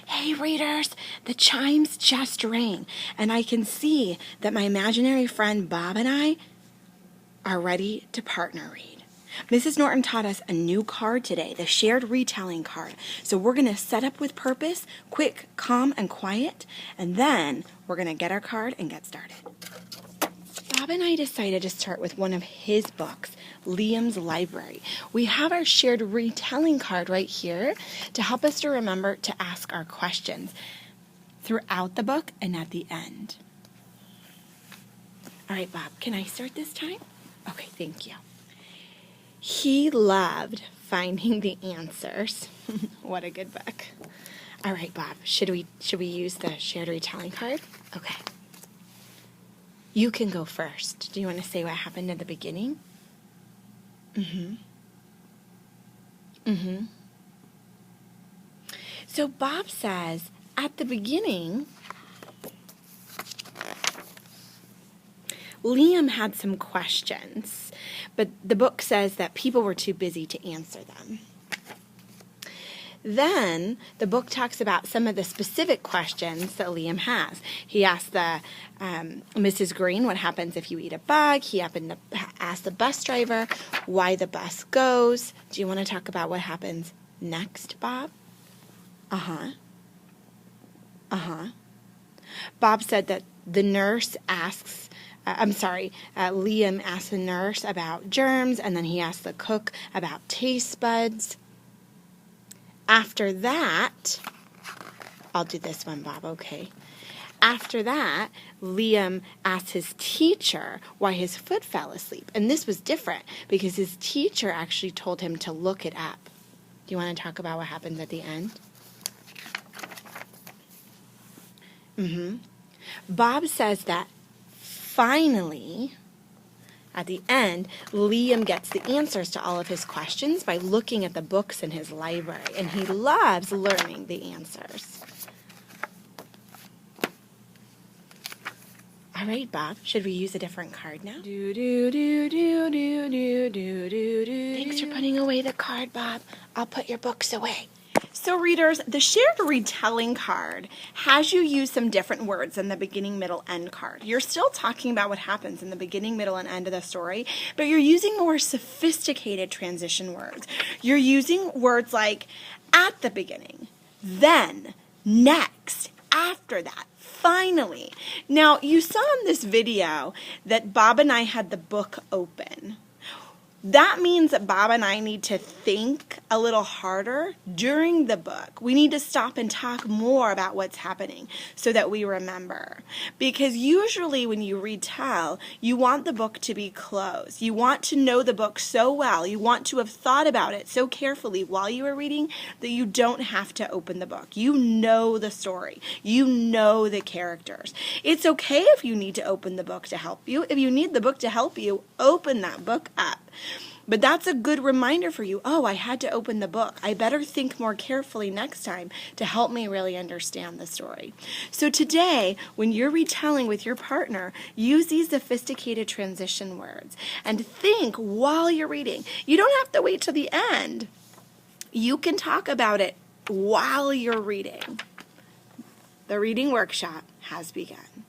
Hey readers, the chimes just rang, and I can see that my imaginary friend Bob and I are ready to partner read. Mrs. Norton taught us a new card today, the shared retelling card. So we're going to set up with purpose, quick, calm, and quiet, and then we're going to get our card and get started. Bob and I decided to start with one of his books, Liam's Library. We have our shared retelling card right here to help us to remember to ask our questions throughout the book and at the end. All right, Bob, can I start this time? Okay, thank you. He loved finding the answers. What a good book. All right, Bob, should we use the shared retelling card? Okay. You can go first. Do you want to say what happened at the beginning? So Bob says, at the beginning, Liam had some questions, but the book says that people were too busy to answer them. Then the book talks about some of the specific questions that Liam has. He asked the Mrs. Green what happens if you eat a bug. He happened to ask the bus driver why the bus goes. Do you want to talk about what happens next, Bob? Bob said that the nurse asks, Liam asked the nurse about germs, and then he asked the cook about taste buds. After that, I'll do this one, Bob, okay? After that, Liam asked his teacher why his foot fell asleep. And this was different because his teacher actually told him to look it up. Do you want to talk about what happens at the end? Bob says that finally, at the end, Liam gets the answers to all of his questions by looking at the books in his library, and he loves learning the answers. All right, Bob, should we use a different card now? Thanks for putting away the card, Bob. I'll put your books away. So readers, the shared retelling card has you use some different words in the beginning, middle, end card. You're still talking about what happens in the beginning, middle, and end of the story, but you're using more sophisticated transition words. You're using words like at the beginning, then, next, after that, finally. Now, you saw in this video that Bob and I had the book open. That means that Bob and I need to think a little harder during the book. We need to stop and talk more about what's happening so that we remember. Because usually when you retell, you want the book to be closed. You want to know the book so well. You want to have thought about it so carefully while you were reading that you don't have to open the book. You know the story. You know the characters. It's okay if you need to open the book to help you. If you need the book to help you, open that book up. But that's a good reminder for you. Oh, I had to open the book. I better think more carefully next time to help me really understand the story. So today, when you're retelling with your partner, use these sophisticated transition words and think while you're reading. You don't have to wait till the end. You can talk about it while you're reading. The reading workshop has begun.